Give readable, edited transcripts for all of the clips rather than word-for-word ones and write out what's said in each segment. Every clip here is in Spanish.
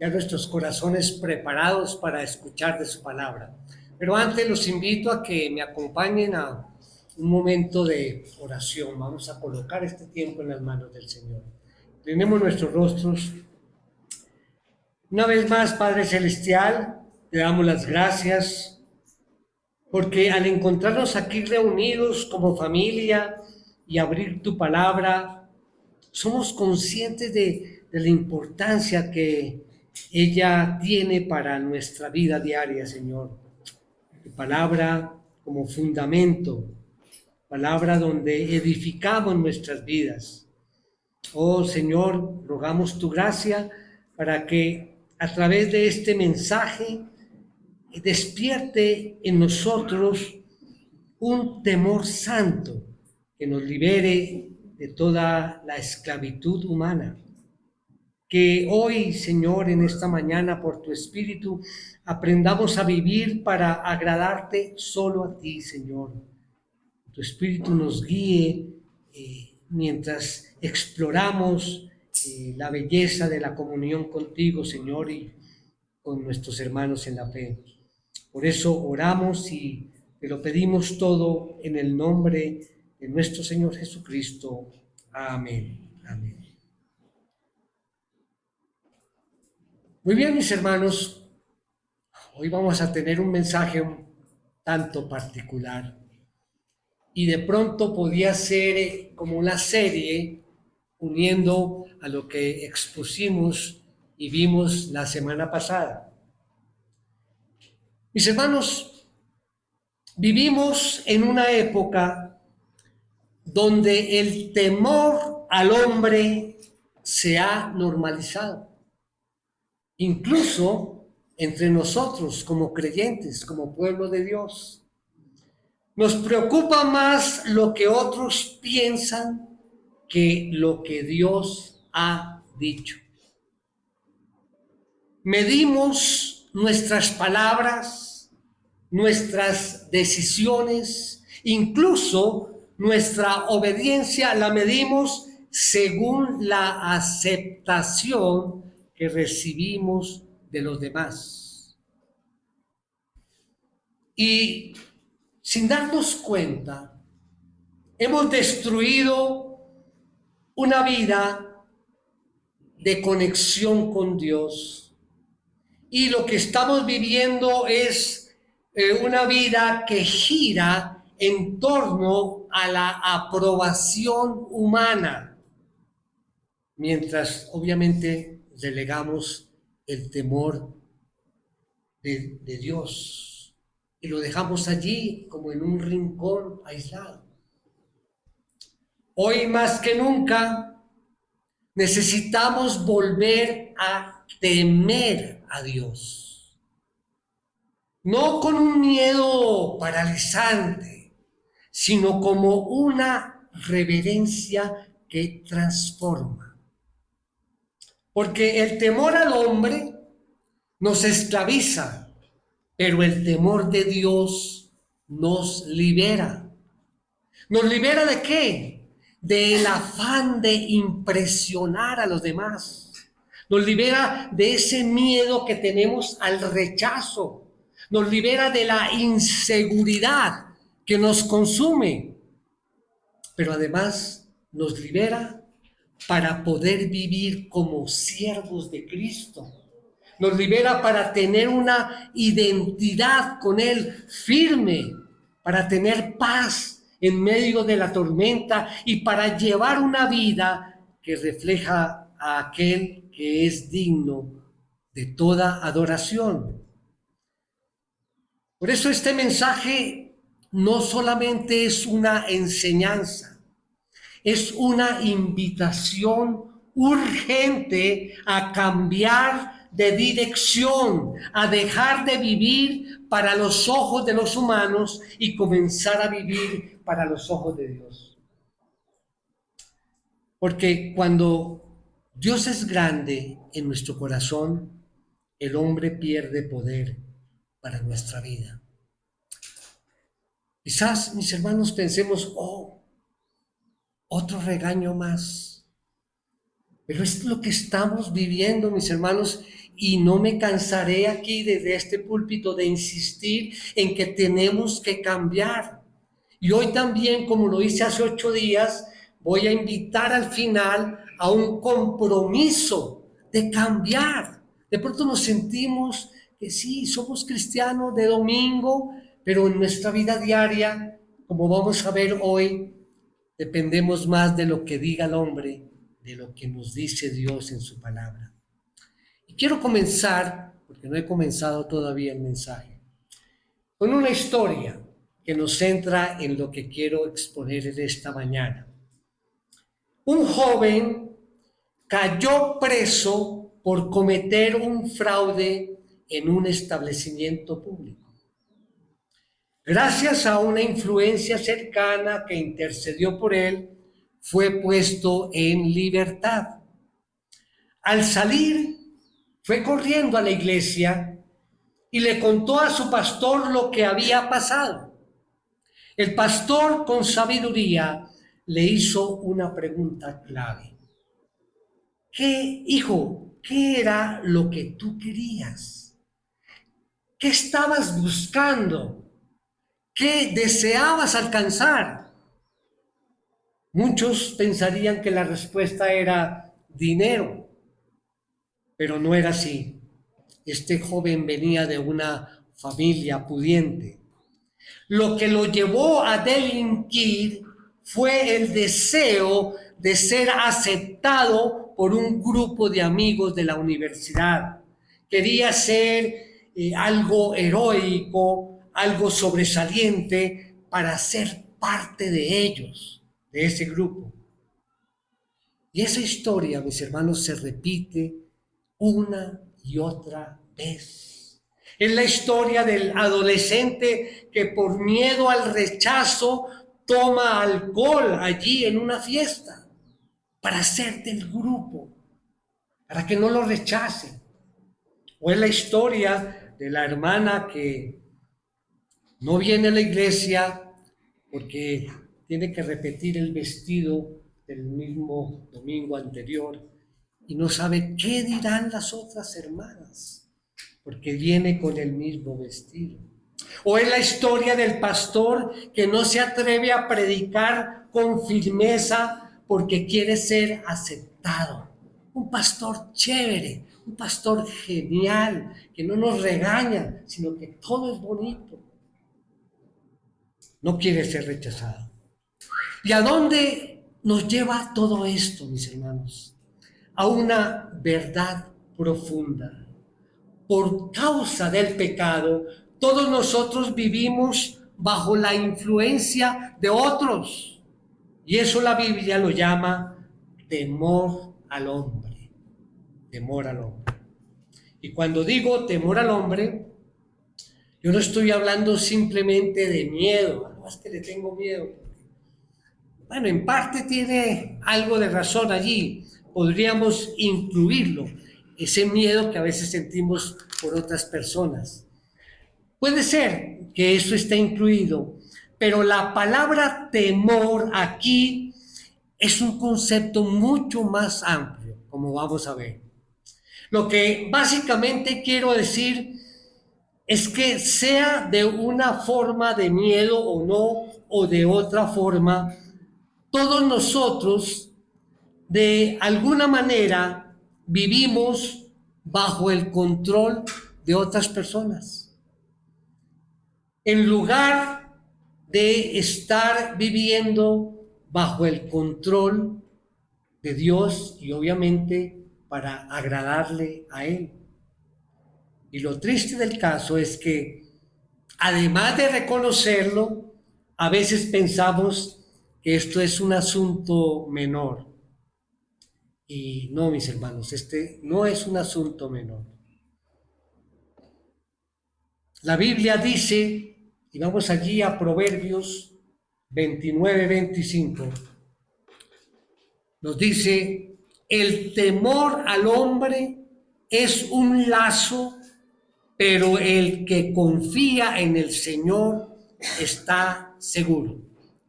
ya nuestros corazones preparados para escuchar de su palabra. Pero antes los invito a que me acompañen a un momento de oración. Vamos a colocar este tiempo en las manos del Señor. Inclinemos nuestros rostros. Una vez más, Padre Celestial, te damos las gracias porque al encontrarnos aquí reunidos como familia y abrir tu palabra, somos conscientes de la importancia que ella tiene para nuestra vida diaria, Señor. Tu palabra como fundamento, palabra donde edificamos nuestras vidas. Oh Señor, rogamos tu gracia para que a través de este mensaje despierte en nosotros un temor santo que nos libere de toda la esclavitud humana. Que hoy, Señor, en esta mañana, por tu Espíritu, aprendamos a vivir para agradarte solo a ti, Señor. Tu Espíritu nos guíe mientras exploramos la belleza de la comunión contigo, Señor, y con nuestros hermanos en la fe. Por eso oramos y te lo pedimos todo en el nombre de nuestro Señor Jesucristo. Amén. Amén. Muy bien, mis hermanos, hoy vamos a tener un mensaje un tanto particular y de pronto podía ser como una serie uniendo a lo que expusimos y vimos la semana pasada. Mis hermanos, vivimos en una época donde el temor al hombre se ha normalizado. Incluso entre nosotros como creyentes, como pueblo de Dios. Nos preocupa más lo que otros piensan que lo que Dios ha dicho. Medimos nuestras palabras, nuestras decisiones, incluso nuestra obediencia la medimos según la aceptación que recibimos de los demás. Y sin darnos cuenta, hemos destruido una vida de conexión con Dios. Y lo que estamos viviendo es una vida que gira en torno a la aprobación humana, mientras obviamente relegamos el temor de Dios y lo dejamos allí como en un rincón aislado. Hoy más que nunca necesitamos volver a temer a Dios, no con un miedo paralizante, sino como una reverencia que transforma. Porque el temor al hombre nos esclaviza, pero el temor de Dios nos libera. ¿Nos libera de qué? Del afán de impresionar a los demás. Nos libera de ese miedo que tenemos al rechazo. Nos libera de la inseguridad que nos consume. Pero además nos libera para poder vivir como siervos de Cristo. Nos libera para tener una identidad con Él firme, para tener paz en medio de la tormenta y para llevar una vida que refleja a aquel que es digno de toda adoración. Por eso este mensaje no solamente es una enseñanza, es una invitación urgente a cambiar de dirección, a dejar de vivir para los ojos de los humanos y comenzar a vivir para los ojos de Dios. Porque cuando Dios es grande en nuestro corazón, el hombre pierde poder para nuestra vida. Quizás, mis hermanos, pensemos, otro regaño más. Pero es lo que estamos viviendo, mis hermanos, y no me cansaré aquí desde este púlpito de insistir en que tenemos que cambiar. Y hoy también, como lo hice hace 8 días, voy a invitar al final a un compromiso de cambiar. De pronto nos sentimos que sí, somos cristianos de domingo, pero en nuestra vida diaria, como vamos a ver hoy, dependemos más de lo que diga el hombre, de lo que nos dice Dios en su palabra. Y quiero comenzar, porque no he comenzado todavía el mensaje, con una historia que nos centra en lo que quiero exponer en esta mañana. Un joven cayó preso por cometer un fraude en un establecimiento público. Gracias a una influencia cercana que intercedió por él, fue puesto en libertad. Al salir, fue corriendo a la iglesia y le contó a su pastor lo que había pasado. El pastor, con sabiduría, le hizo una pregunta clave. ¿Qué era lo que tú querías? ¿Qué estabas buscando? ¿Qué deseabas alcanzar? Muchos pensarían que la respuesta era dinero, pero no era así. Este joven venía de una familia pudiente. Lo que lo llevó a delinquir fue el deseo de ser aceptado por un grupo de amigos de la universidad. Quería ser algo heroico, algo sobresaliente para ser parte de ellos, de ese grupo. Y esa historia, mis hermanos, se repite una y otra vez. Es la historia del adolescente que por miedo al rechazo toma alcohol allí en una fiesta para ser del grupo, para que no lo rechacen. O es la historia de la hermana que no viene a la iglesia porque tiene que repetir el vestido del mismo domingo anterior y no sabe qué dirán las otras hermanas, porque viene con el mismo vestido. O es la historia del pastor que no se atreve a predicar con firmeza porque quiere ser aceptado. Un pastor chévere, un pastor genial, que no nos regaña, sino que todo es bonito. No quiere ser rechazado. ¿Y a dónde nos lleva todo esto, mis hermanos? A una verdad profunda. Por causa del pecado, todos nosotros vivimos bajo la influencia de otros. Y eso la Biblia lo llama temor al hombre. Temor al hombre. Y cuando digo temor al hombre, yo no estoy hablando simplemente de miedo. No es que le tengo miedo. Bueno, en parte tiene algo de razón allí. Podríamos incluirlo, ese miedo que a veces sentimos por otras personas. Puede ser que eso esté incluido, pero la palabra temor aquí es un concepto mucho más amplio, como vamos a ver. Lo que básicamente quiero decir es que sea de una forma de miedo o no, o de otra forma, todos nosotros de alguna manera vivimos bajo el control de otras personas. En lugar de estar viviendo bajo el control de Dios y obviamente para agradarle a Él. Y lo triste del caso es que, además de reconocerlo, a veces pensamos que esto es un asunto menor. Y no, mis hermanos, este no es un asunto menor. La Biblia dice, y vamos allí a Proverbios 29-25, nos dice, el temor al hombre es un lazo, pero el que confía en el Señor está seguro.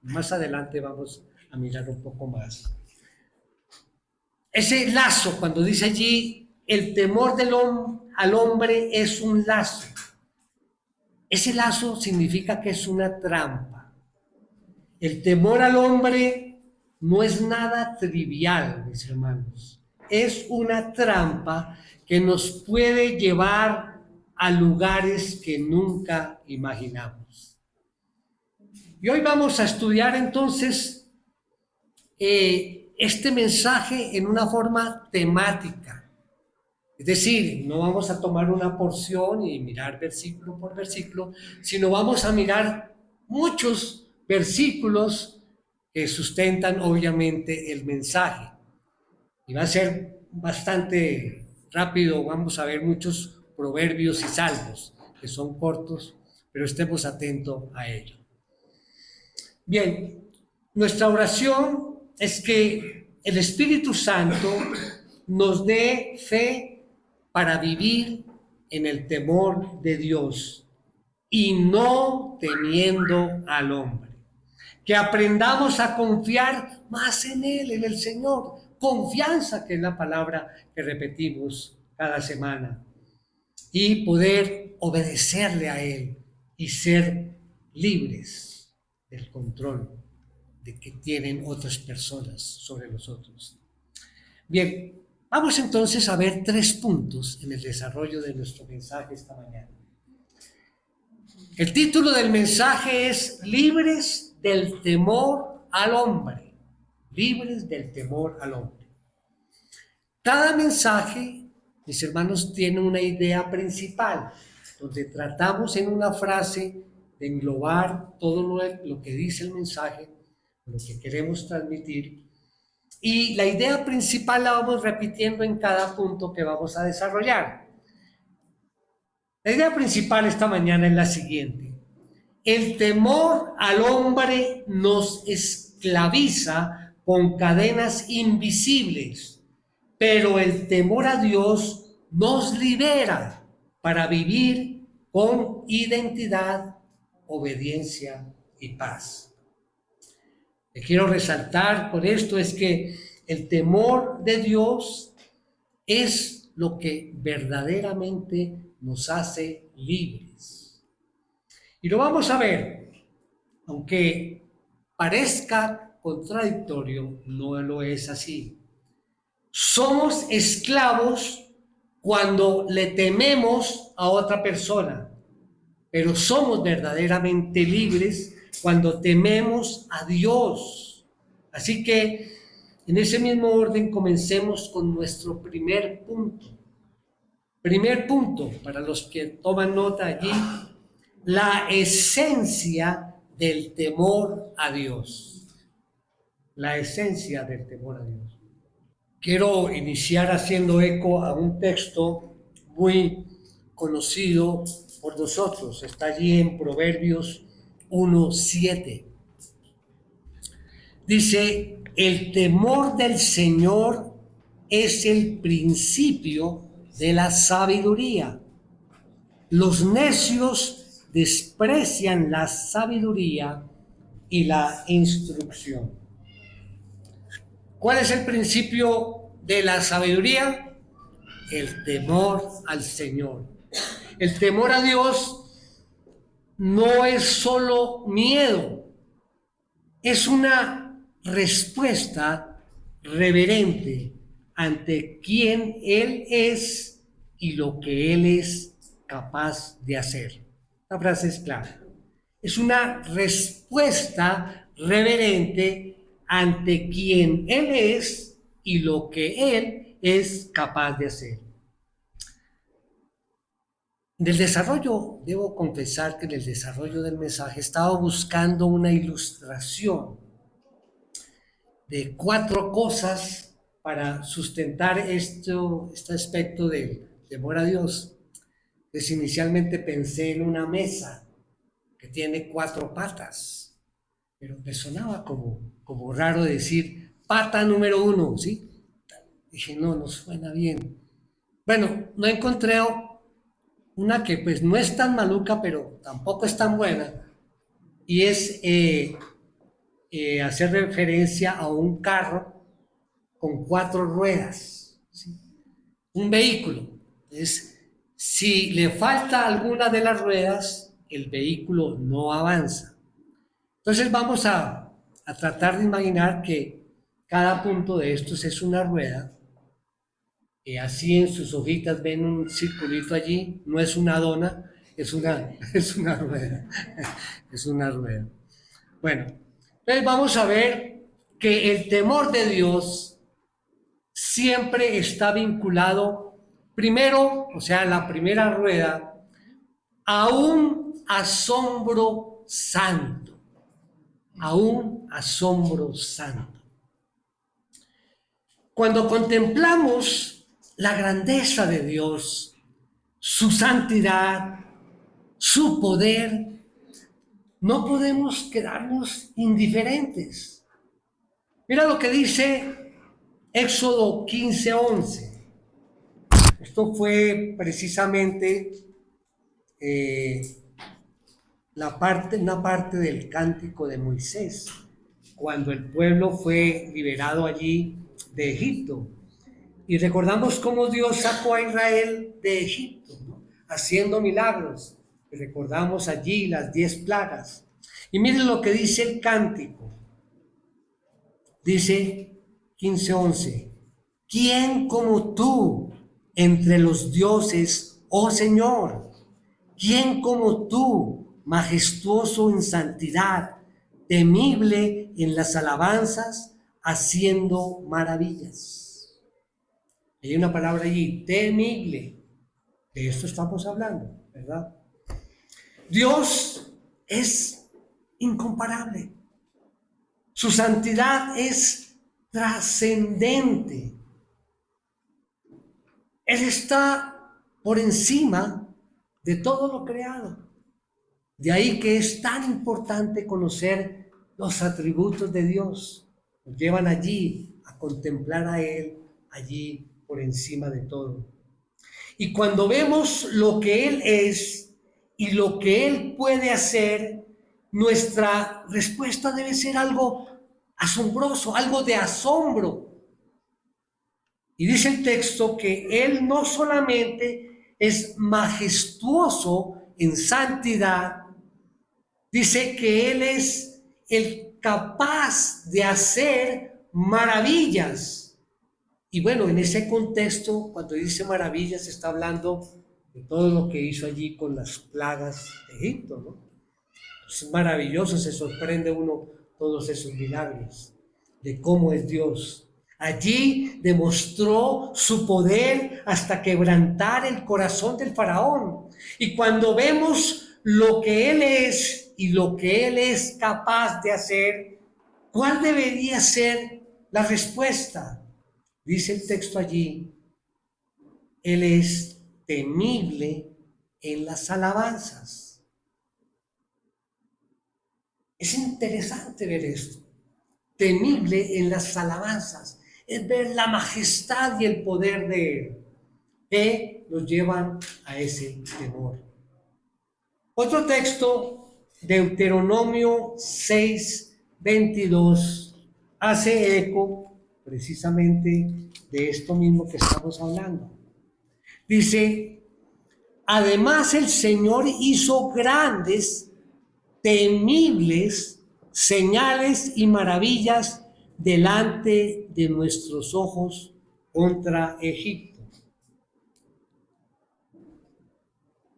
Más adelante vamos a mirar un poco más. Ese lazo, cuando dice allí el temor al hombre es un lazo. Ese lazo significa que es una trampa. El temor al hombre no es nada trivial, mis hermanos. Es una trampa que nos puede llevar a lugares que nunca imaginamos. Y hoy vamos a estudiar entonces este mensaje en una forma temática. Es decir, no vamos a tomar una porción y mirar versículo por versículo, sino vamos a mirar muchos versículos que sustentan obviamente el mensaje. Y va a ser bastante rápido, vamos a ver muchos proverbios y salmos que son cortos, pero estemos atentos a ello. Bien, nuestra oración es que el Espíritu Santo nos dé fe para vivir en el temor de Dios y no temiendo al hombre. Que aprendamos a confiar más en Él, en el Señor. Confianza, que es la palabra que repetimos cada semana. Y poder obedecerle a Él y ser libres del control de que tienen otras personas sobre nosotros. Bien, vamos entonces a ver 3 puntos en el desarrollo de nuestro mensaje esta mañana. El título del mensaje es Libres del temor al hombre. Libres del temor al hombre. Cada mensaje, mis hermanos, tiene una idea principal, donde tratamos en una frase de englobar todo lo que dice el mensaje, lo que queremos transmitir. Y la idea principal la vamos repitiendo en cada punto que vamos a desarrollar. La idea principal esta mañana es la siguiente. El temor al hombre nos esclaviza con cadenas invisibles, pero el temor a Dios nos libera para vivir con identidad, obediencia y paz. Que quiero resaltar con esto es que el temor de Dios es lo que verdaderamente nos hace libres. Y lo vamos a ver, aunque parezca contradictorio, no lo es así. Somos esclavos cuando le tememos a otra persona, pero somos verdaderamente libres cuando tememos a Dios. Así que en ese mismo orden comencemos con nuestro primer punto. Primer punto, para los que toman nota allí, la esencia del temor a Dios. La esencia del temor a Dios. Quiero iniciar haciendo eco a un texto muy conocido por nosotros. Está allí en Proverbios 1:7. Dice, el temor del Señor es el principio de la sabiduría. Los necios desprecian la sabiduría y la instrucción. ¿Cuál es el principio de la sabiduría? El temor al Señor. El temor a Dios no es solo miedo, es una respuesta reverente ante quién Él es y lo que Él es capaz de hacer. La frase es clara. Es una respuesta reverente ante quién Él es y lo que Él es capaz de hacer. En el desarrollo, debo confesar que en el desarrollo del mensaje estaba buscando una ilustración de 4 cosas para sustentar este aspecto del temor a Dios. Entonces inicialmente pensé en una mesa que tiene 4 patas, pero me sonaba como raro decir pata número 1, ¿sí? Dije, no suena bien. Bueno, no encontré una que pues no es tan maluca, pero tampoco es tan buena, y es hacer referencia a un carro con 4 ruedas, ¿sí? un vehículo. Entonces, si le falta alguna de las ruedas, el vehículo no avanza. Entonces vamos a tratar de imaginar que cada punto de estos es una rueda. Así en sus hojitas ven un circulito allí, no es una dona, es una rueda, es una rueda. Bueno, entonces vamos a ver que el temor de Dios siempre está vinculado, primero, o sea, la primera rueda, a un asombro santo, a un asombro santo. Cuando contemplamos la grandeza de Dios, su santidad, su poder, no podemos quedarnos indiferentes. Mira lo que dice Éxodo 15:11. Esto fue precisamente una parte del cántico de Moisés, cuando el pueblo fue liberado allí de Egipto. Y recordamos cómo Dios sacó a Israel de Egipto, ¿no? Haciendo milagros. Y recordamos allí las 10 plagas. Y miren lo que dice el cántico. Dice 15:11. ¿Quién como tú entre los dioses, oh Señor? ¿Quién como tú, majestuoso en santidad, temible en las alabanzas, haciendo maravillas? Hay una palabra allí, temible. De esto estamos hablando, ¿verdad? Dios es incomparable. Su santidad es trascendente. Él está por encima de todo lo creado. De ahí que es tan importante conocer los atributos de Dios. Nos llevan allí a contemplar a Él, allí por encima de todo. Y cuando vemos lo que Él es y lo que Él puede hacer, nuestra respuesta debe ser algo asombroso, algo de asombro. Y dice el texto que Él no solamente es majestuoso en santidad, dice que Él es el capaz de hacer maravillas. Y bueno, en ese contexto, cuando dice maravillas, está hablando de todo lo que hizo allí con las plagas de Egipto, ¿no? Es maravilloso, se sorprende uno todos esos milagros, de cómo es Dios. Allí demostró su poder hasta quebrantar el corazón del faraón. Y cuando vemos lo que Él es y lo que Él es capaz de hacer, ¿cuál debería ser la respuesta? Dice el texto allí, Él es temible en las alabanzas. Es interesante ver esto. Temible en las alabanzas. Es ver la majestad y el poder de Él, que nos llevan a ese temor. Otro texto, Deuteronomio 6:22, hace eco precisamente de esto mismo que estamos hablando. Dice, además el Señor hizo grandes, temibles señales y maravillas delante de nuestros ojos contra Egipto.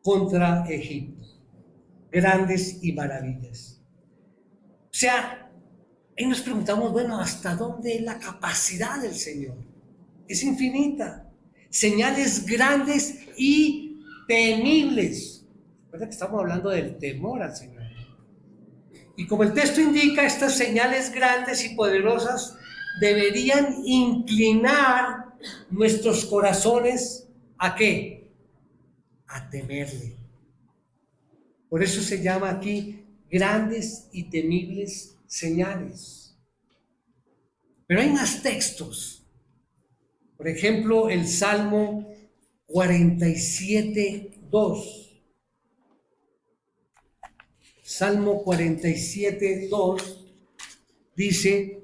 Contra Egipto. Grandes y maravillas. O sea, ahí nos preguntamos, bueno, ¿hasta dónde es la capacidad del Señor? Es infinita. Señales grandes y temibles. Recuerda que estamos hablando del temor al Señor. Y como el texto indica, estas señales grandes y poderosas deberían inclinar nuestros corazones ¿a qué? A temerle. Por eso se llama aquí grandes y temibles señales. Pero hay más textos. Por ejemplo, el Salmo 47:2. Salmo 47:2 dice,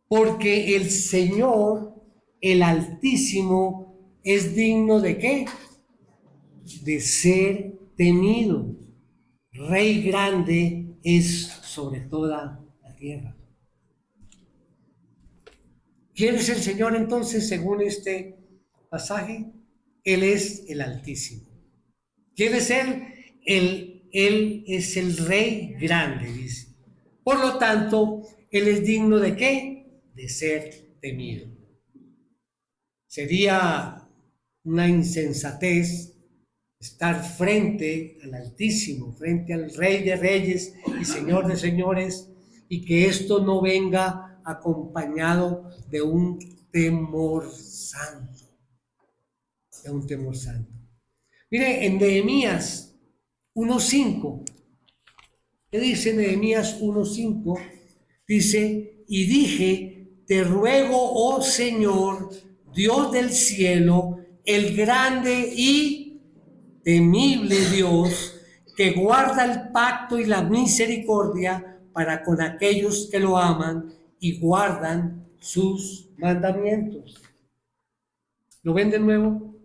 porque el Señor, el Altísimo, es digno ¿de qué? De ser temido. Rey grande es sobre toda la tierra. ¿Quién es el Señor entonces según este pasaje? Él es el Altísimo. ¿Quién es Él? Él es el Rey grande, dice. Por lo tanto, Él es digno ¿de qué? De ser temido. Sería una insensatez estar frente al Altísimo, frente al Rey de Reyes y Señor de Señores, y que esto no venga acompañado de un temor santo, de un temor santo. Mire, en Nehemías 1:5, ¿qué dice Nehemías 1:5? Dice, y dije, te ruego, oh Señor, Dios del cielo, el grande y temible Dios, que guarda el pacto y la misericordia para con aquellos que lo aman y guardan sus mandamientos. ¿Lo ven de nuevo?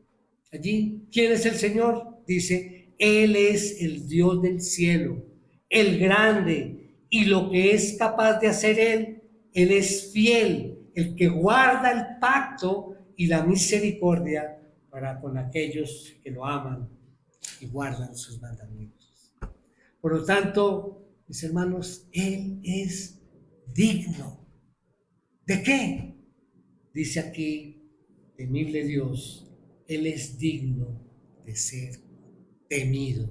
Allí, ¿quién es el Señor? Dice, Él es el Dios del cielo, el grande, y lo que es capaz de hacer Él es fiel, el que guarda el pacto y la misericordia para con aquellos que lo aman y guardan sus mandamientos. Por lo tanto, mis hermanos, Él es digno. ¿De qué? Dice aquí, temible Dios, Él es digno de ser temido.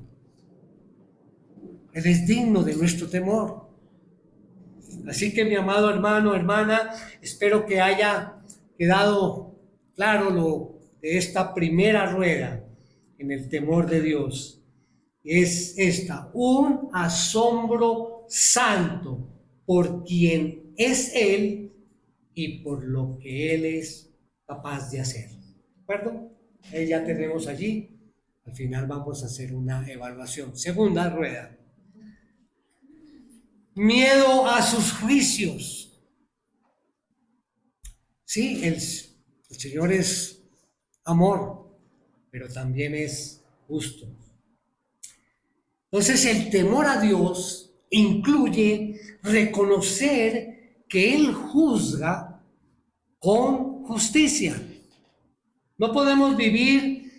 Él es digno de nuestro temor. Así que mi amado hermano, hermana, espero que haya quedado claro lo de esta primera rueda en el temor de Dios. Es esta, un asombro santo por quien es Él y por lo que Él es capaz de hacer. ¿De acuerdo? Ya tenemos allí. Al final vamos a hacer una evaluación. Segunda rueda. Miedo a sus juicios. Sí, el Señor es amor, pero también es justo. Entonces el temor a Dios incluye reconocer que Él juzga con justicia. No podemos vivir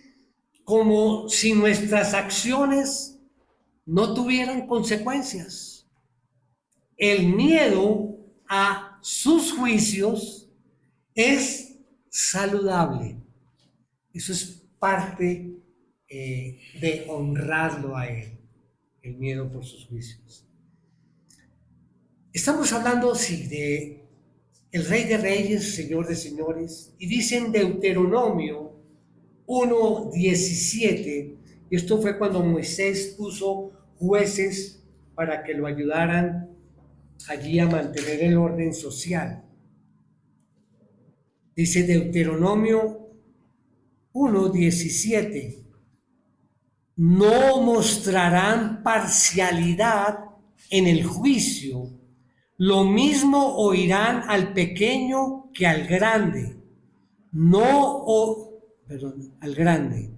como si nuestras acciones no tuvieran consecuencias. El miedo a sus juicios es saludable. Eso es parte de honrarlo a Él, el miedo por sus juicios. Estamos hablando, sí, de el Rey de Reyes, Señor de Señores, y dice en Deuteronomio 1:17, y esto fue cuando Moisés puso jueces para que lo ayudaran allí a mantener el orden social. Dice Deuteronomio 1:17, no mostrarán parcialidad en el juicio, lo mismo oirán al pequeño que al grande, al grande.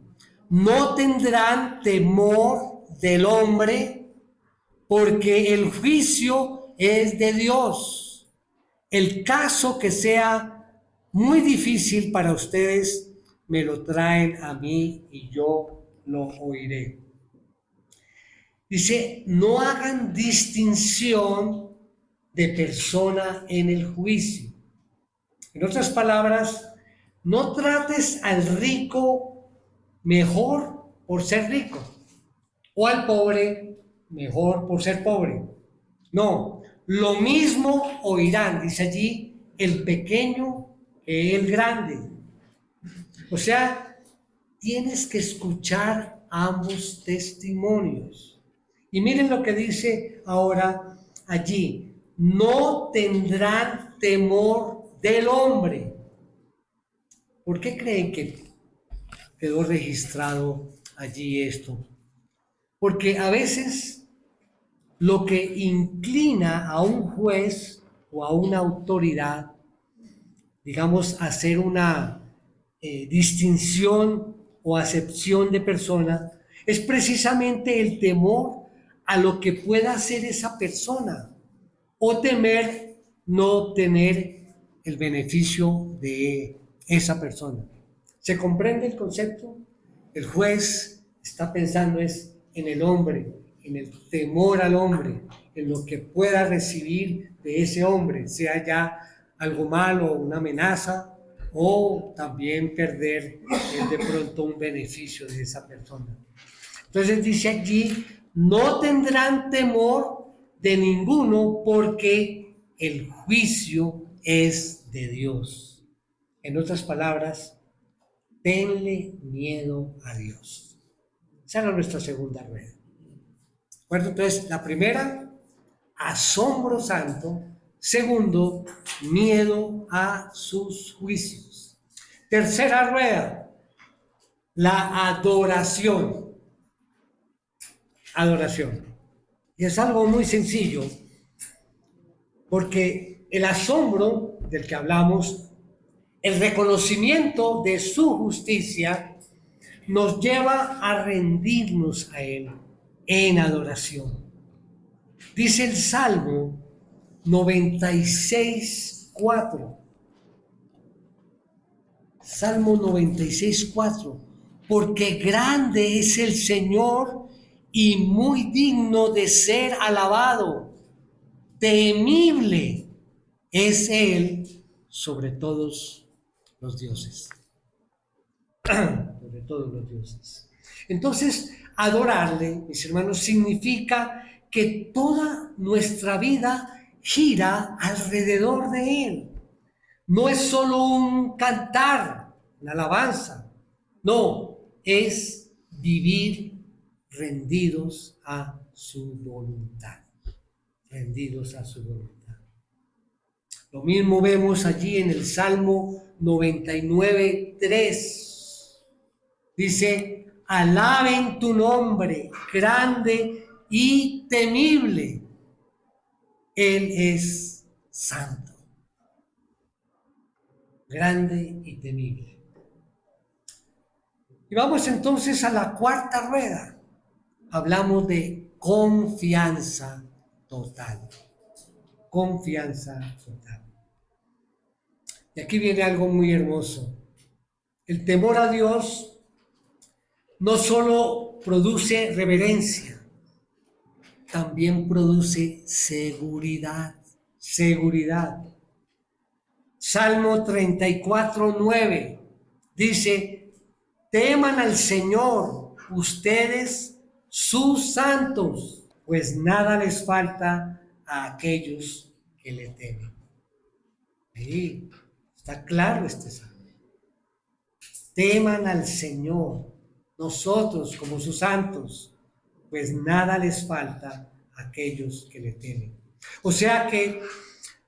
No tendrán temor del hombre, porque el juicio es de Dios. El caso que sea muy difícil para ustedes, me lo traen a mí y yo lo oiré. Dice, no hagan distinción de persona en el juicio. En otras palabras, no trates al rico mejor por ser rico o al pobre mejor por ser pobre. No, lo mismo oirán, dice allí, el pequeño que el grande. O sea, tienes que escuchar ambos testimonios. Y miren lo que dice ahora allí, no tendrán temor del hombre. ¿Por qué creen que quedó registrado allí esto? Porque a veces lo que inclina a un juez o a una autoridad, digamos, a hacer una distinción o acepción de persona, es precisamente el temor a lo que pueda hacer esa persona o temer no obtener el beneficio de esa persona. ¿Se comprende el concepto? El juez está pensando es en el hombre, en el temor al hombre, en lo que pueda recibir de ese hombre, sea ya algo malo, una amenaza, o también perder de pronto un beneficio de esa persona. Entonces dice allí, no tendrán temor de ninguno porque el juicio es de Dios. En otras palabras, tenle miedo a Dios. Esa era nuestra segunda rueda. ¿De acuerdo? Entonces, la primera, asombro santo. Segundo, miedo a sus juicios. Tercera rueda, la adoración. Adoración. Y es algo muy sencillo, porque el asombro del que hablamos, el reconocimiento de su justicia, nos lleva a rendirnos a Él en adoración. Dice el Salmo 96:4. Salmo 96:4. Porque grande es el Señor y muy digno de ser alabado. Temible es Él sobre todos los dioses. Sobre todos los dioses. Entonces, adorarle, mis hermanos, significa que toda nuestra vida gira alrededor de Él. No es solo un cantar, una alabanza. No, es vivir rendidos a su voluntad. Rendidos a su voluntad. Lo mismo vemos allí en el Salmo 99:3. Dice, alaben tu nombre, grande y temible. Él es santo. Grande y temible. Y vamos entonces a la cuarta rueda. Hablamos de confianza total. Confianza total. Y aquí viene algo muy hermoso. El temor a Dios no solo produce reverencia, también produce seguridad. Seguridad. Salmo 34:9 dice, teman al Señor ustedes sus santos, pues nada les falta a aquellos que le temen. Ahí está claro este salmo. Teman al Señor, nosotros como sus santos, pues nada les falta a aquellos que le temen. O sea que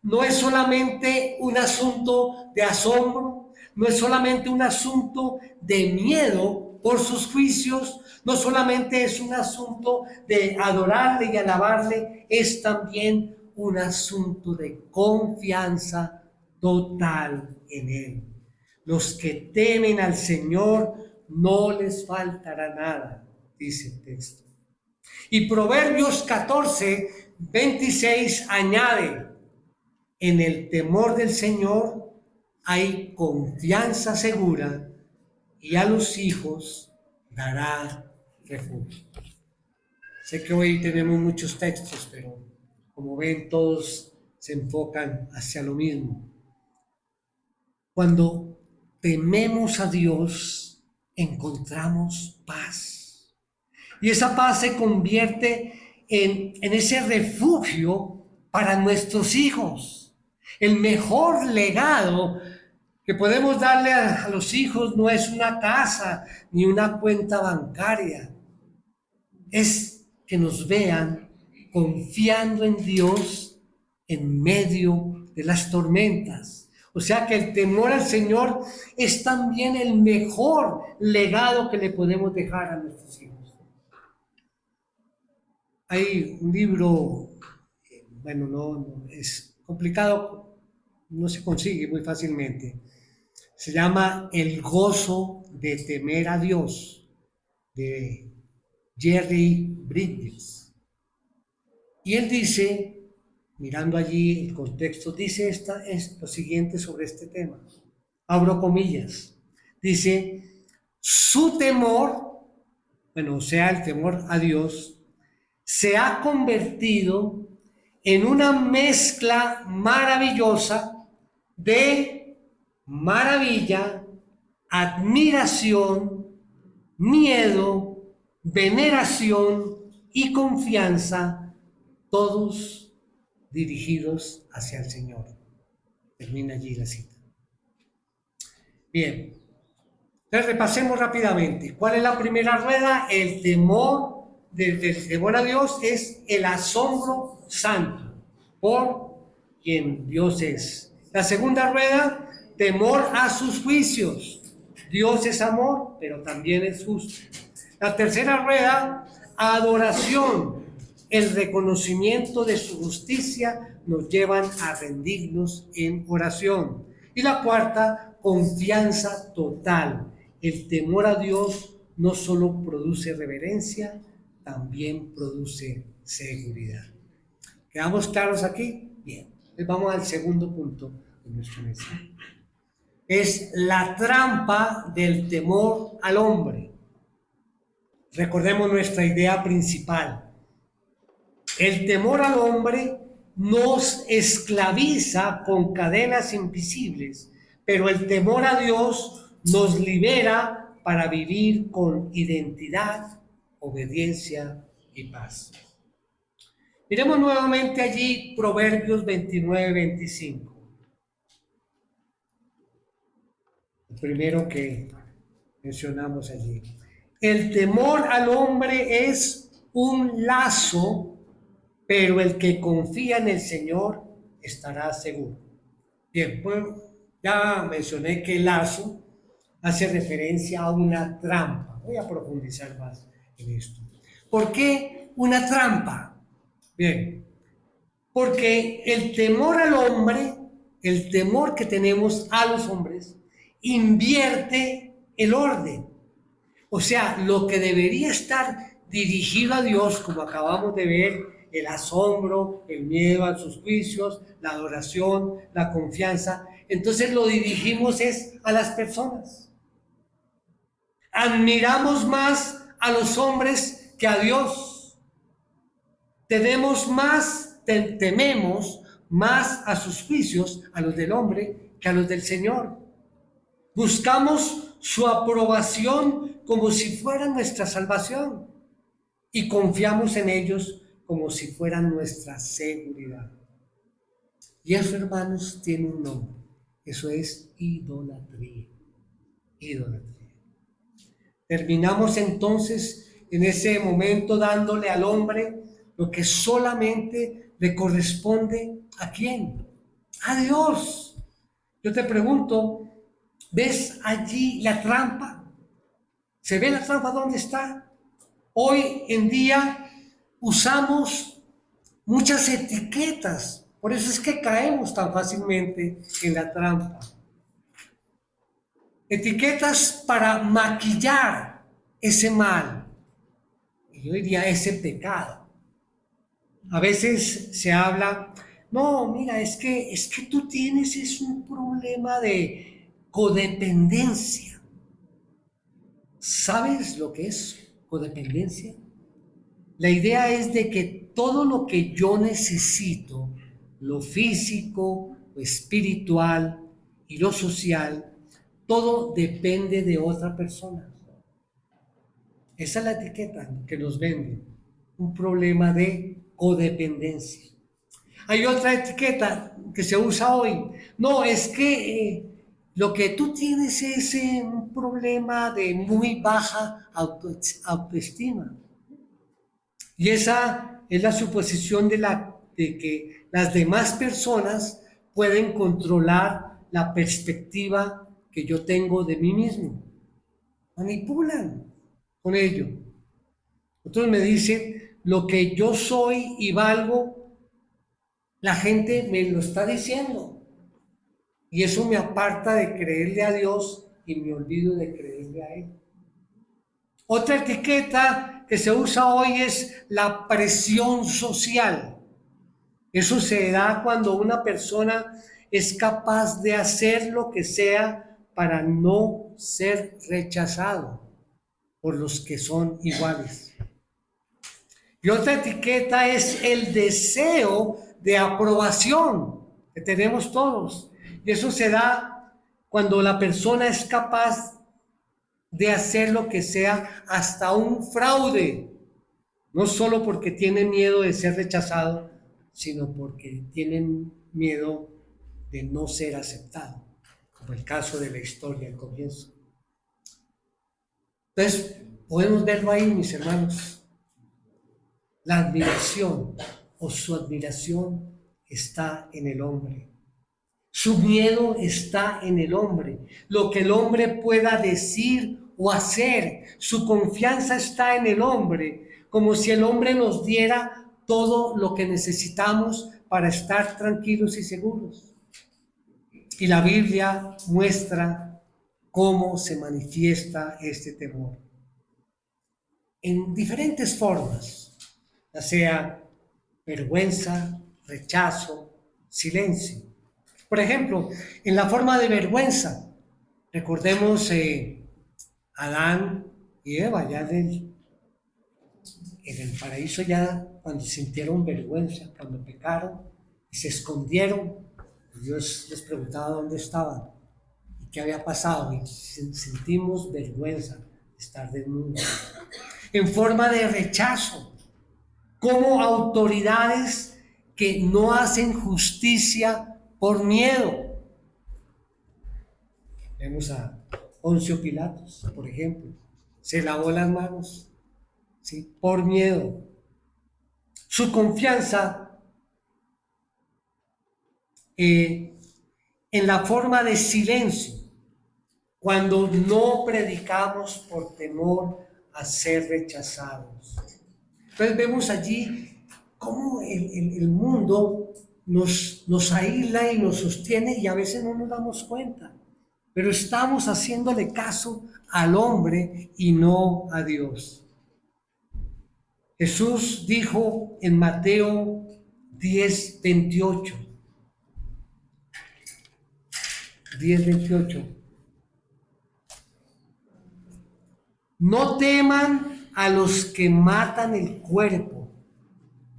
no es solamente un asunto de asombro, no es solamente un asunto de miedo por sus juicios, no solamente es un asunto de adorarle y alabarle, es también un asunto de confianza total en Él. Los que temen al Señor no les faltará nada, dice el texto. Y Proverbios 14:26 añade, en el temor del Señor hay confianza segura y a los hijos dará refugio. Sé que hoy tenemos muchos textos, pero como ven todos se enfocan hacia lo mismo. Cuando tememos a Dios, encontramos paz. Y esa paz se convierte en ese refugio para nuestros hijos. El mejor legado que podemos darle a los hijos no es una casa ni una cuenta bancaria. Es que nos vean confiando en Dios en medio de las tormentas. O sea que el temor al Señor es también el mejor legado que le podemos dejar a nuestros hijos. Hay un libro, no es complicado, no se consigue muy fácilmente. Se llama El gozo de temer a Dios, de Jerry Bridges. Y él dice, mirando allí el contexto, dice lo siguiente sobre este tema. Abro comillas. Dice, su temor, bueno, o sea, el temor a Dios, se ha convertido en una mezcla maravillosa de maravilla, admiración, miedo, veneración y confianza, todos dirigidos hacia el Señor. Termina allí la cita. Bien, entonces repasemos rápidamente. ¿Cuál es la primera rueda? El temor del temor a Dios es el asombro santo por quien Dios es. La segunda rueda, temor a sus juicios. Dios es amor, pero también es justo. La tercera rueda, adoración. El reconocimiento de su justicia nos llevan a rendirnos en oración. Y la cuarta, confianza total. El temor a Dios no solo produce reverencia, también produce seguridad. ¿Quedamos claros aquí? Bien. Entonces vamos al segundo punto de nuestro mensaje. Es la trampa del temor al hombre. Recordemos nuestra idea principal. El temor al hombre nos esclaviza con cadenas invisibles, pero el temor a Dios nos libera para vivir con identidad, obediencia y paz. Miremos nuevamente allí Proverbios 29-25. El primero que mencionamos allí. El temor al hombre es un lazo, pero el que confía en el Señor estará seguro. Bien, pues ya mencioné que el lazo hace referencia a una trampa. Voy a profundizar más en esto. ¿Por qué una trampa? Bien, porque el temor al hombre, el temor que tenemos a los hombres, invierte el orden. O sea, lo que debería estar dirigido a Dios, como acabamos de ver, el asombro, el miedo a sus juicios, la adoración, la confianza, entonces lo dirigimos es a las personas. Admiramos más a los hombres que a Dios. Tememos más a sus juicios, a los del hombre, que a los del Señor. Buscamos su aprobación como si fuera nuestra salvación y confiamos en ellos como si fueran nuestra seguridad. Y eso, hermanos, tiene un nombre. Eso es idolatría. Idolatría. Terminamos entonces en ese momento dándole al hombre lo que solamente le corresponde ¿a quién? A Dios. Yo te pregunto, ¿ves allí la trampa? ¿Se ve la trampa dónde está? Hoy en día usamos muchas etiquetas, por eso es que caemos tan fácilmente en la trampa. Etiquetas para maquillar ese mal, y yo diría ese pecado. A veces se habla, no, mira, es que tú tienes un problema de codependencia. ¿Sabes lo que es codependencia? La idea es de que todo lo que yo necesito, lo físico, lo espiritual y lo social, todo depende de otra persona. Esa es la etiqueta que nos venden, un problema de codependencia. Hay otra etiqueta que se usa hoy. No, es que lo que tú tienes es un problema de muy baja autoestima. Y esa es la suposición de que las demás personas pueden controlar la perspectiva que yo tengo de mí mismo. Manipulan con ello. Otros me dicen, lo que yo soy y valgo, la gente me lo está diciendo. Y eso me aparta de creerle a Dios y me olvido de creerle a Él. Otra etiqueta que se usa hoy es la presión social. Eso se da cuando una persona es capaz de hacer lo que sea para no ser rechazado por los que son iguales. Y otra etiqueta es el deseo de aprobación que tenemos todos. Y eso se da cuando la persona es capaz de hacer lo que sea, hasta un fraude, no solo porque tiene miedo de ser rechazado, sino porque tienen miedo de no ser aceptado, como el caso de la historia al comienzo. Entonces, podemos verlo ahí, mis hermanos. La admiración o su admiración está en el hombre. Su miedo está en el hombre. Lo que el hombre pueda decir o hacer, su confianza está en el hombre, como si el hombre nos diera todo lo que necesitamos para estar tranquilos y seguros. Y la Biblia muestra cómo se manifiesta este temor. En diferentes formas, ya sea vergüenza, rechazo, silencio. Por ejemplo, en la forma de vergüenza, recordemos Adán y Eva, ya en el paraíso, ya cuando sintieron vergüenza, cuando pecaron y se escondieron, Dios les preguntaba dónde estaban y qué había pasado, y sentimos vergüenza de estar desnudos. En forma de rechazo, como autoridades que no hacen justicia por miedo. Vemos a Poncio Pilatos, por ejemplo, se lavó las manos, ¿sí?, por miedo. Su confianza en la forma de silencio, cuando no predicamos por temor a ser rechazados. Entonces vemos allí cómo el mundo nos aísla y nos sostiene y a veces no nos damos cuenta, pero estamos haciéndole caso al hombre y no a Dios. Jesús dijo en Mateo 10:28, no teman a los que matan el cuerpo,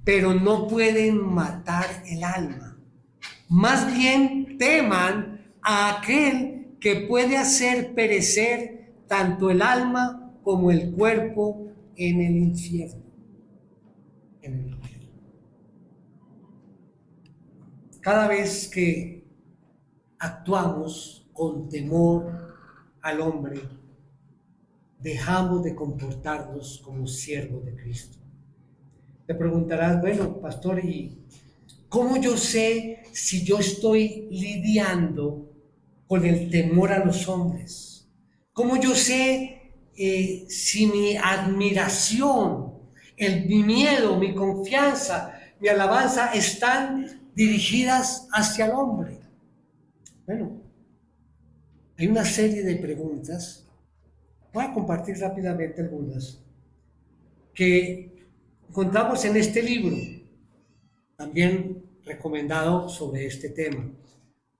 pero no pueden matar el alma. Más bien teman a aquel que puede hacer perecer tanto el alma como el cuerpo en el infierno. Cada vez que actuamos con temor al hombre, dejamos de comportarnos como siervos de Cristo. Te preguntarás, bueno, pastor, ¿y cómo yo sé si yo estoy lidiando con el temor a los hombres? ¿Cómo yo sé si mi admiración, mi miedo, mi confianza, mi alabanza están dirigidas hacia el hombre? Bueno, hay una serie de preguntas. Voy a compartir rápidamente algunas que encontramos en este libro, también recomendado sobre este tema.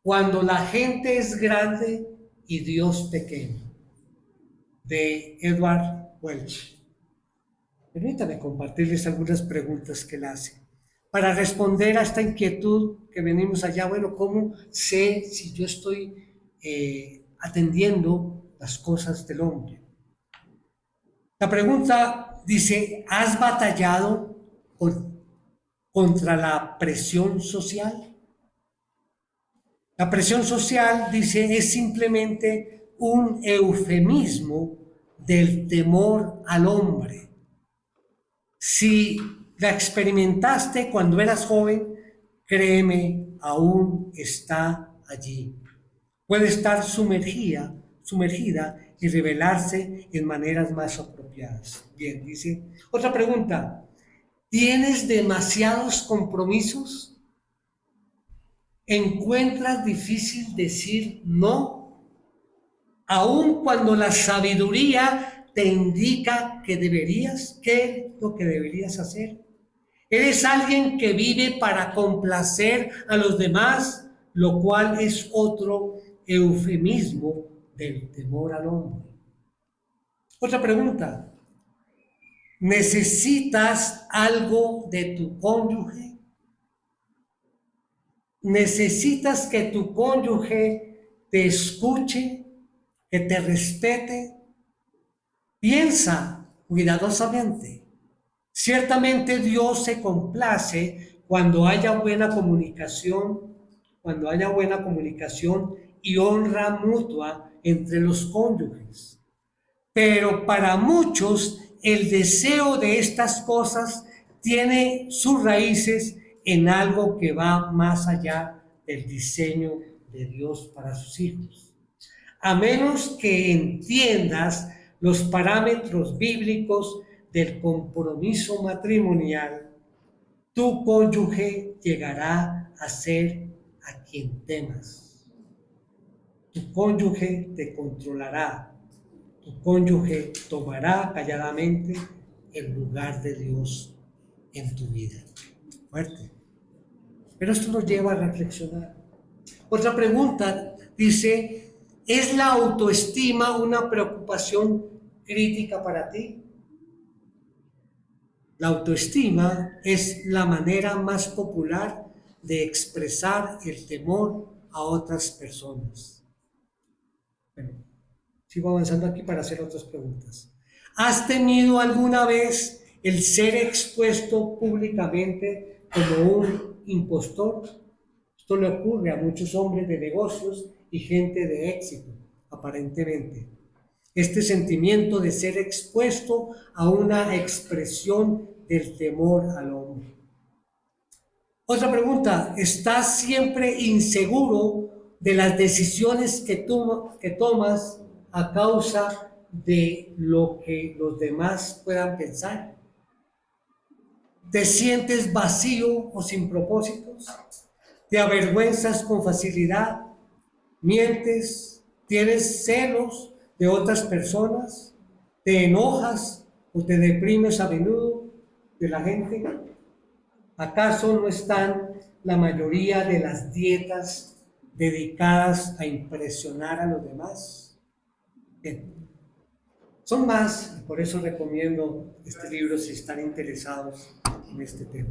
Cuando la gente es grande y Dios pequeño, de Edward Welch. Permítame compartirles algunas preguntas que él hace para responder a esta inquietud que venimos allá. Bueno, ¿cómo sé si yo estoy atendiendo las cosas del hombre? La pregunta dice, ¿has batallado contra la presión social? La presión social, dice, es simplemente un eufemismo del temor al hombre. Si la experimentaste cuando eras joven, créeme, aún está allí. Puede estar sumergida y revelarse en maneras más apropiadas. Bien, dice. Otra pregunta. ¿Tienes demasiados compromisos? ¿Encuentras difícil decir no? Aun cuando la sabiduría te indica que deberías, ¿qué es lo que deberías hacer? ¿Eres alguien que vive para complacer a los demás, lo cual es otro eufemismo del temor al hombre? Otra pregunta. ¿Necesitas algo de tu cónyuge? ¿Necesitas que tu cónyuge te escuche, que te respete? Piensa cuidadosamente. Ciertamente Dios se complace cuando haya buena comunicación y honra mutua entre los cónyuges. Pero para muchos el deseo de estas cosas tiene sus raíces en algo que va más allá del diseño de Dios para sus hijos. A menos que entiendas los parámetros bíblicos del compromiso matrimonial, tu cónyuge llegará a ser a quien temas. Tu cónyuge te controlará. Tu cónyuge tomará calladamente el lugar de Dios en tu vida. Fuerte. Pero esto nos lleva a reflexionar. Otra pregunta dice, ¿es la autoestima una preocupación crítica para ti? La autoestima es la manera más popular de expresar el temor a otras personas. Bueno, sigo avanzando aquí para hacer otras preguntas. ¿Has tenido alguna vez el ser expuesto públicamente como un impostor? Esto le ocurre a muchos hombres de negocios y gente de éxito, aparentemente. Este sentimiento de ser expuesto a una expresión del temor al hombre. Otra pregunta, ¿estás siempre inseguro de las decisiones que tomas a causa de lo que los demás puedan pensar? ¿Te sientes vacío o sin propósitos? ¿Te avergüenzas con facilidad? ¿Mientes? ¿Tienes celos de otras personas? ¿Te enojas o te deprimes a menudo de la gente? ¿Acaso no están la mayoría de las dietas dedicadas a impresionar a los demás? Bien. Son más, por eso recomiendo este libro si están interesados en este tema.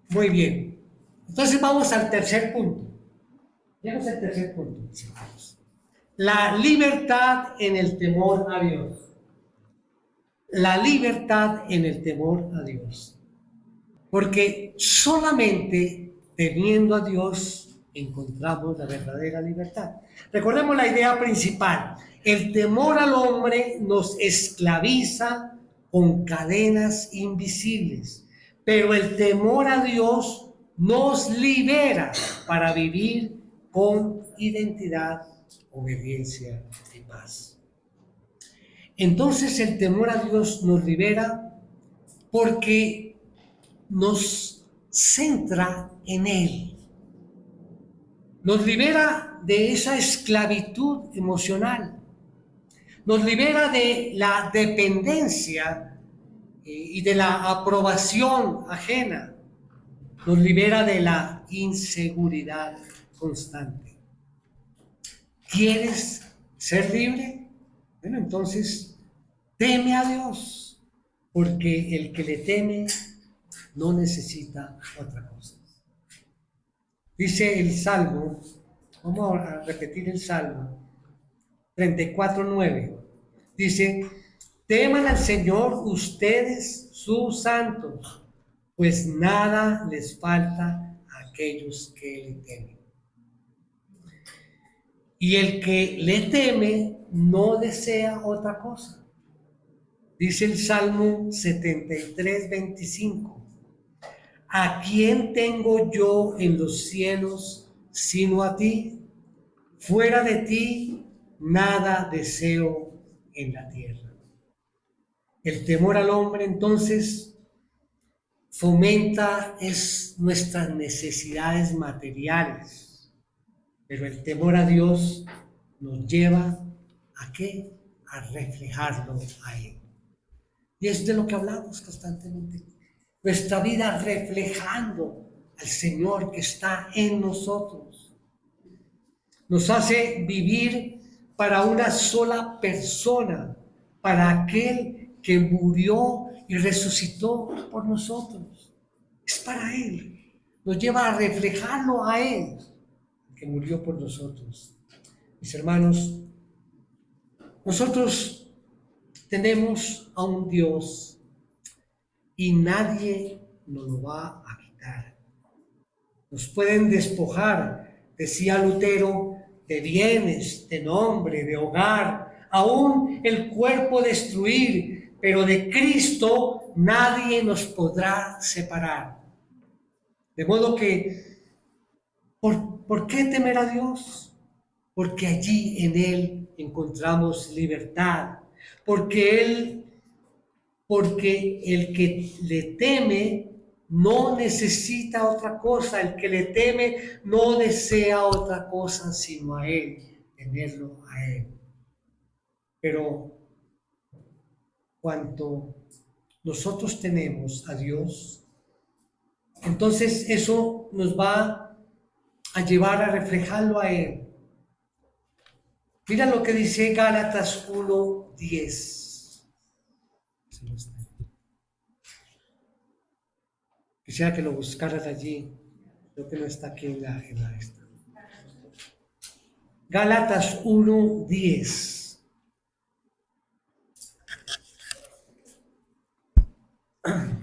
Muy bien. Entonces vamos al tercer punto. Llegamos al tercer punto. La libertad en el temor a Dios. La libertad en el temor a Dios. Porque solamente temiendo a Dios encontramos la verdadera libertad. Recordemos la idea principal. El temor al hombre nos esclaviza con cadenas invisibles, pero el temor a Dios nos libera para vivir con identidad, obediencia y paz. Entonces el temor a Dios nos libera porque nos centra en Él. Nos libera de esa esclavitud emocional. Nos libera de la dependencia y de la aprobación ajena. Nos libera de la inseguridad constante. ¿Quieres ser libre? Bueno, entonces teme a Dios, porque el que le teme no necesita otra cosa. Dice el Salmo, vamos a repetir el Salmo 34:9. Dice, teman al Señor ustedes sus santos, pues nada les falta a aquellos que le temen. Y el que le teme no desea otra cosa. Dice el Salmo 73:25. ¿A quién tengo yo en los cielos sino a ti? Fuera de ti nada deseo en la tierra. El temor al hombre entonces fomenta es nuestras necesidades materiales, pero el temor a Dios nos lleva ¿a qué? A reflejarlo a Él. Y es de lo que hablamos constantemente. Nuestra vida reflejando al Señor que está en nosotros. Nos hace vivir para una sola persona, para aquel que murió y resucitó por nosotros. Es para Él. Nos lleva a reflejarlo a Él, que murió por nosotros. Mis hermanos, nosotros tenemos a un Dios y nadie nos lo va a quitar. Nos pueden despojar, decía Lutero, de bienes, de nombre, de hogar, aún el cuerpo destruir, pero de Cristo nadie nos podrá separar. De modo que, ¿por qué temer a Dios? Porque allí en Él encontramos libertad, porque el que le teme no necesita otra cosa, el que le teme no desea otra cosa sino a Él, tenerlo a Él. Pero cuanto nosotros tenemos a Dios, entonces eso nos va a llevar a reflejarlo a Él. Mira lo que dice Gálatas 1:10. Quisiera que lo buscaras allí. Creo que no está aquí en la esta. Gálatas 1:10.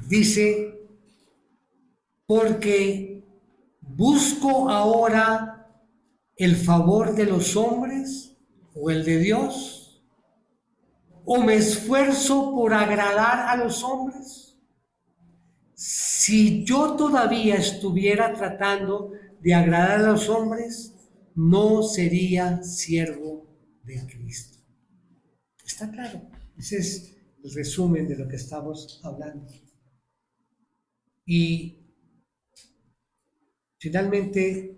Dice, porque busco ahora el favor de los hombres o el de Dios, o me esfuerzo por agradar a los hombres. Si yo todavía estuviera tratando de agradar a los hombres, no sería siervo de Cristo. Está claro. Ese es el resumen de lo que estamos hablando. Y finalmente,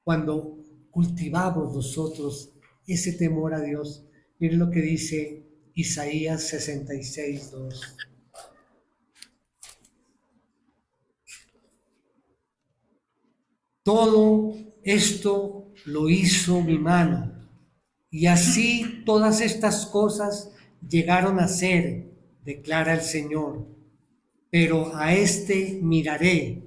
cuando cultivamos nosotros ese temor a Dios, miren lo que dice Isaías 66:2. Todo esto lo hizo mi mano, y así todas estas cosas llegaron a ser, declara el Señor. Pero a este miraré,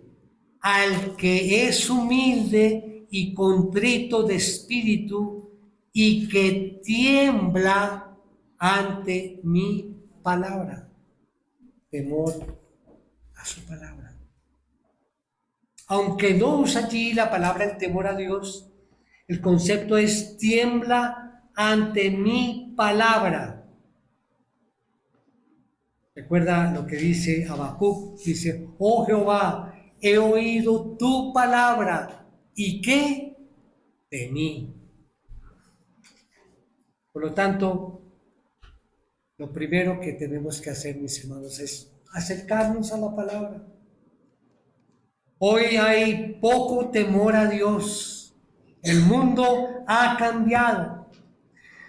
al que es humilde y contrito de espíritu, y que tiembla ante mi palabra. Temor a su palabra. Aunque no usa allí la palabra el temor a Dios, el concepto es tiembla ante mi palabra. Recuerda lo que dice Habacuc, dice, oh Jehová, he oído tu palabra, ¿y qué? Temí. Por lo tanto, lo primero que tenemos que hacer, mis hermanos, es acercarnos a la palabra. Hoy hay poco temor a Dios. El mundo ha cambiado.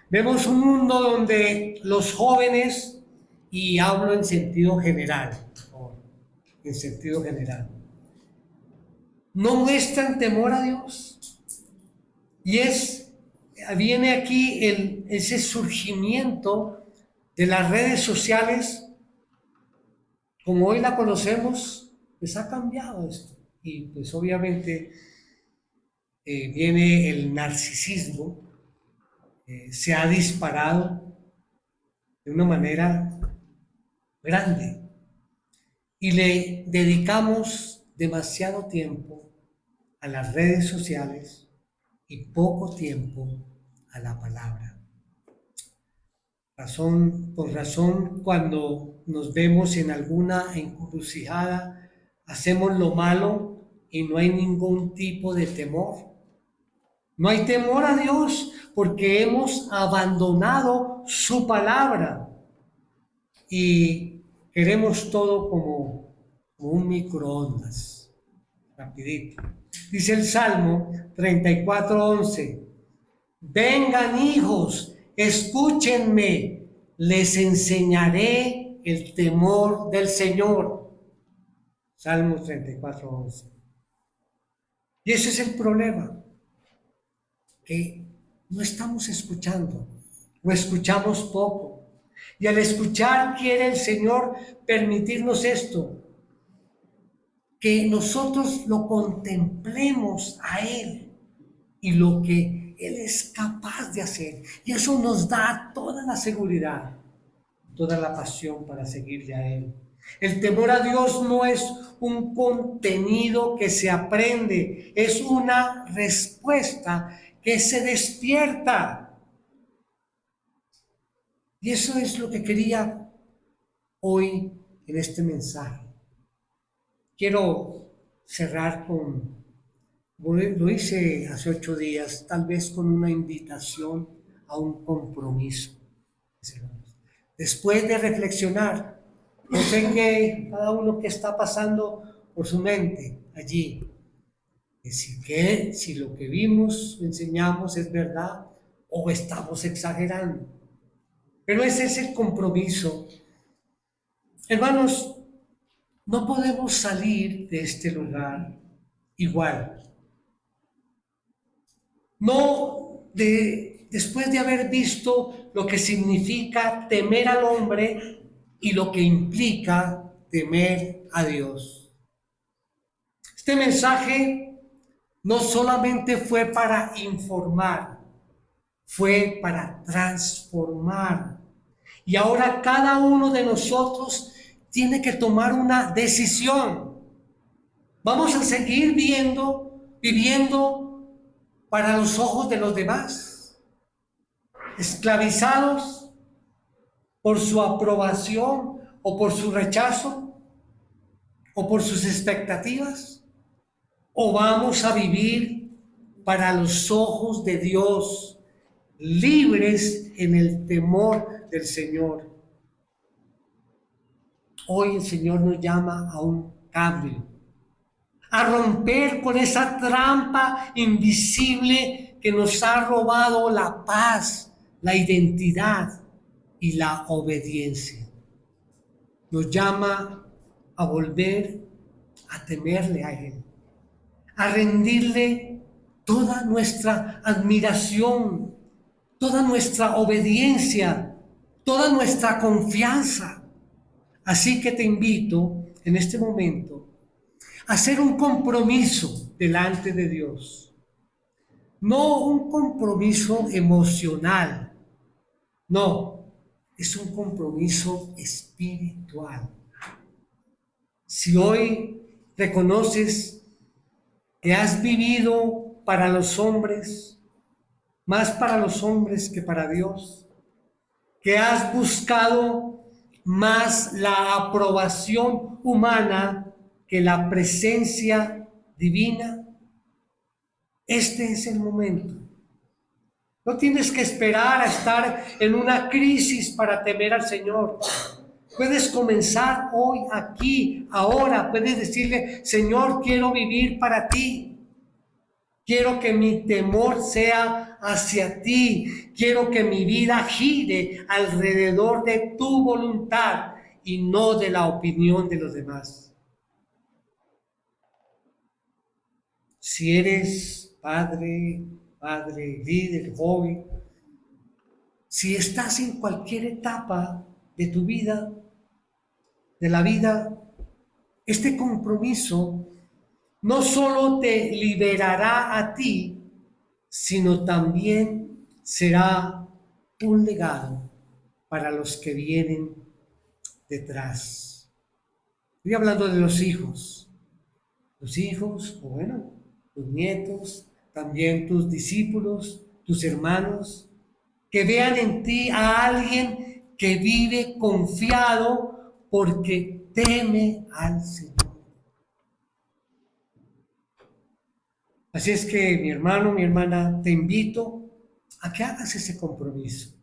Vemos un mundo donde los jóvenes, y hablo en sentido general, no muestran temor a Dios. Y viene aquí ese surgimiento de las redes sociales, como hoy la conocemos, pues ha cambiado esto. Y pues obviamente viene el narcisismo, se ha disparado de una manera grande y le dedicamos demasiado tiempo a las redes sociales y poco tiempo a la palabra. Por razón, cuando nos vemos en alguna encrucijada, hacemos lo malo y no hay ningún tipo de temor. No hay temor a Dios porque hemos abandonado su palabra y queremos todo como como un microondas, rapidito. Dice el Salmo 34:11, vengan hijos, escúchenme, les enseñaré el temor del Señor. Salmo 34:11. Y ese es el problema, que no estamos escuchando, o escuchamos poco. Y al escuchar quiere el Señor permitirnos esto, que nosotros lo contemplemos a Él y lo que Él es capaz de hacer. Y eso nos da toda la seguridad, toda la pasión para seguirle a Él. El temor a Dios no es un contenido que se aprende, es una respuesta que se despierta. Y eso es lo que quería hoy en este mensaje. Quiero cerrar lo hice hace 8 días, tal vez con una invitación a un compromiso. Después de reflexionar, yo sé que cada uno que está pasando por su mente allí, si lo que vimos, enseñamos es verdad o estamos exagerando. Pero ese es el compromiso. Hermanos, no podemos salir de este lugar igual. Después de haber visto lo que significa temer al hombre y lo que implica temer a Dios. Este mensaje no solamente fue para informar, fue para transformar. Y ahora cada uno de nosotros tiene que tomar una decisión. Vamos a seguir viviendo para los ojos de los demás, esclavizados por su aprobación o por su rechazo o por sus expectativas, o vamos a vivir para los ojos de Dios, libres en el temor del Señor. Hoy el Señor nos llama a un cambio, a romper con esa trampa invisible que nos ha robado la paz, la identidad y la obediencia. Nos llama a volver a temerle a Él, a rendirle toda nuestra admiración, toda nuestra obediencia, toda nuestra confianza. Así que te invito en este momento a hacer un compromiso delante de Dios. No un compromiso emocional, no, es un compromiso espiritual. Si hoy reconoces que has vivido para los hombres, más para los hombres que para Dios, que has buscado más la aprobación humana que la presencia divina, este es el momento. No tienes que esperar a estar en una crisis para temer al Señor. Puedes comenzar hoy, aquí, ahora. Puedes decirle, Señor, quiero vivir para ti. Quiero que mi temor sea hacia ti. Quiero que mi vida gire alrededor de tu voluntad y no de la opinión de los demás. Si eres padre, líder, joven, si estás en cualquier etapa de tu vida, de la vida, este compromiso no solo te liberará a ti, sino también será un legado para los que vienen detrás. Estoy hablando de los hijos, o bueno, tus nietos, también tus discípulos, tus hermanos, que vean en ti a alguien que vive confiado porque teme al Señor. Así es que mi hermano, mi hermana, te invito a que hagas ese compromiso.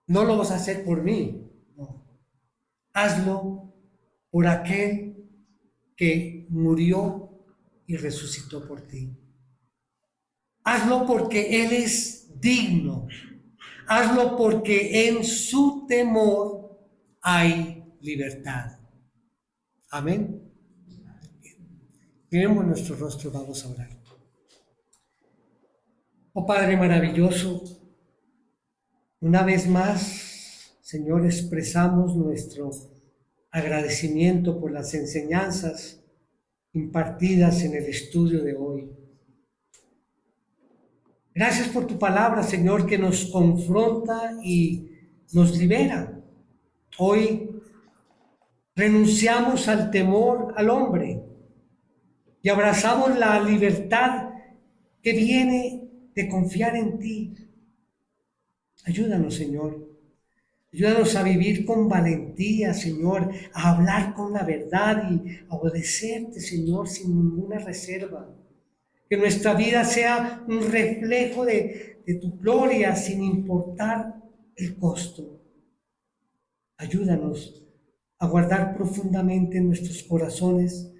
No lo vas a hacer por mí, no. Hazlo por aquel que murió y resucitó por ti. Hazlo porque Él es digno. Hazlo porque en su temor hay libertad. Amén. Miremos nuestro rostro, vamos a orar. Oh Padre maravilloso, una vez más, Señor, expresamos nuestro agradecimiento por las enseñanzas impartidas en el estudio de hoy. Gracias por tu palabra, Señor, que nos confronta y nos libera. Hoy renunciamos al temor al hombre y abrazamos la libertad que viene de confiar en ti. Ayúdanos, Señor. Ayúdanos a vivir con valentía, Señor, a hablar con la verdad y a obedecerte, Señor, sin ninguna reserva. Que nuestra vida sea un reflejo de tu gloria sin importar el costo. Ayúdanos a guardar profundamente en nuestros corazones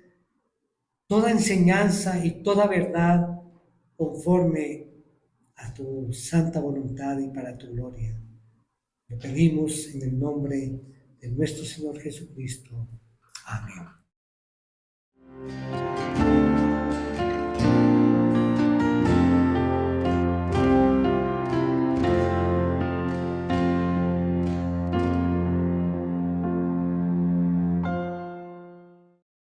toda enseñanza y toda verdad conforme a tu santa voluntad y para tu gloria. Lo pedimos en el nombre de nuestro Señor Jesucristo. Amén.